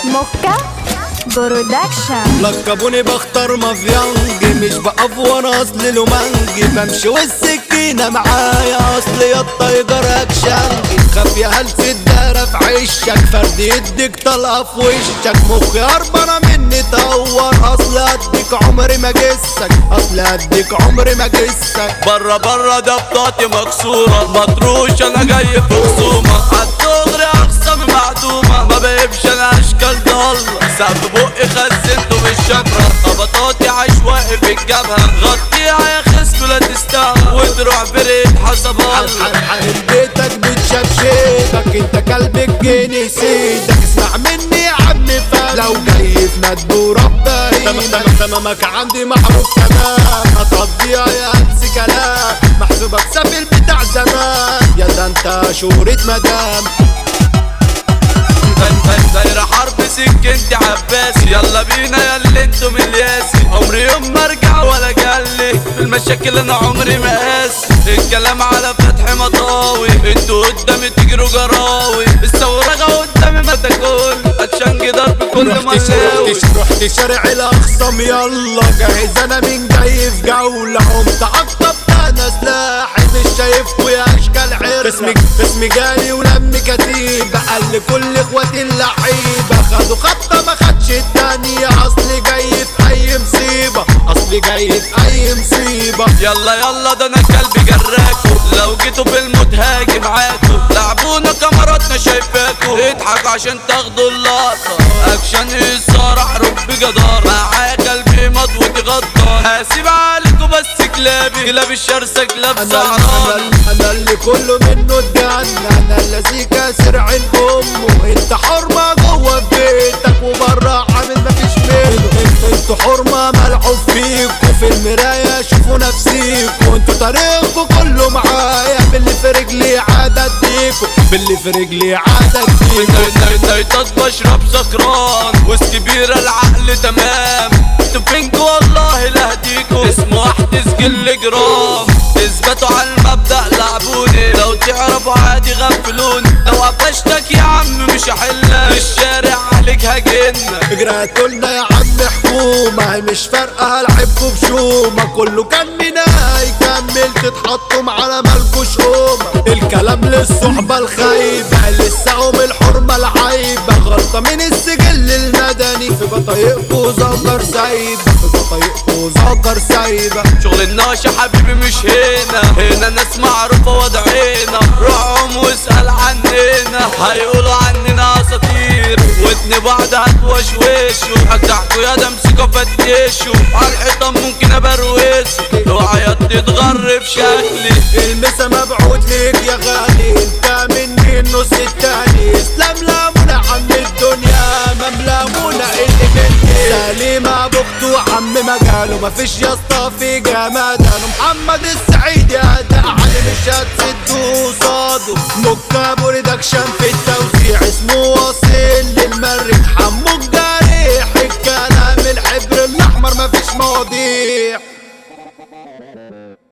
موكا برودكشن. لقبوني بختار مافيانجي، مش بأفور اصل لومانجي، بمشي والسكينة معايا اصل يا الطيجر اكشنجي. خاف يا هلس الدارة في عشك، فرد يديك طلقة في وشك، مخي هربانة مني طور، اصل اديك عمري ما جسك، اصل اديك عمري ما جسك. برا برا ده بطاقتي مكسورة، مطروش انا جاي في خصومة، عالدغري اقسام معدومة، ما بقيبش انا اشكال ضالة، سقف بقي خزنته بالشبرة، خبطاتي عشوائي في الجبهة، غطيها يا خصم لا تستاهل، ودروع بريد حسب الله. حارب بيتك بتشبشبك، انت كلب الجني سيدك، اسمع مني يا عم فهد، لو جاي في ندب وربنا تمامك عندي محروف تمام، هتقضيها يا هلس كلام، محسوبك سافل بتاع زمان، يا ده انت شهرة مدام. دايرة حرب سكنتي عباسي، يلا بينا يا اللي انتم الياسي، عمري يوم ما ارجع ولا جلي، بالمشاكل انا عمري ما قاسي، الكلام على فتح مطاوي، انتوا قدامي تجروا جراوي، الثورة قدامي ما تاكل، اتشنج ضرب كل ملاوي. رحت شارع الاخصام، يلا جاهز انا من جاي في جولة، قمت عقبت انا سلاحي، مش شايفكوا يا اشكال عرة، اسمي جالي ولم كتيبة، قال لكل اخواتي اللعيبة، خدوا خطة ما خدش التانية، اصلي جاي في اي مصيبة، اصلي جاي في اي مصيبة. يلا يلا ده انا كلبي جراكو، لو جيتوا بالموت هاجي معاكو، لعبونا كاميراتنا شايفاكو، اضحكوا عشان تاخدوا اللقطة، اكشن اثارة حروب بجدارة، معايا قلبي مضوتي غدار، هسيب عليكوا بس كلاب الشرسة كلاب سهران. انا اللي كله منه الجنة، انا الذي كاسر عين امه، انت حرمة جوه في بيتك وبره عامل مفيش منه، انتوا حرمة ملعوب فيكوا، في المراية شوفوا نفسيكوا، انتوا طريقكوا كله معايا، باللي في رجلي عاد اديكوا، باللي في رجلي عاد اديكوا. نايتات بشرب سكران، وسط بيرة العقل تمام، تبينكوا والله لا هديكوا، اسمه احتز كل جرام، اثبتوا على المبدأ لعبوني، لو تعرفوا عادي غفلوني، لو قفشتك يا عم مش هحلك، الشارع عليك هجنة، اجراتولنا يا عم حكومة، مش فارقة هلعبكوا بشومة، كله كان مناي كمل تتحطم على مالكوا شومة، الكلام للصحبة الخايبة، لساهم الحرمة العايبة، غلطة من السجل المدني، في بطايقكوا زجر سايبة، في بطايقكوا زجر سايبة. شغل الناش يا حبيبي مش هنا ناس معروفة وضعينا، روحهم واسأل عننا، هيقولوا عننا اساطير، ودن بعض هتوشوشوا، اجدعكوا يا ده امسكوا فتشوا، عالحيطان ممكن ابروسوا، لو عيطت تتغر في شكلي، المسا مبعوت ليك يا غالي، انت مني النص التاني، اسلام لامونا عم الدنيا، مملامونا اللي مني، سليم ابو اخته عم مجاله، مفيش يا اسطى في جماله، محمد السعيد يا ده علي مش هتسدوا قصاده، موكا برودكشن.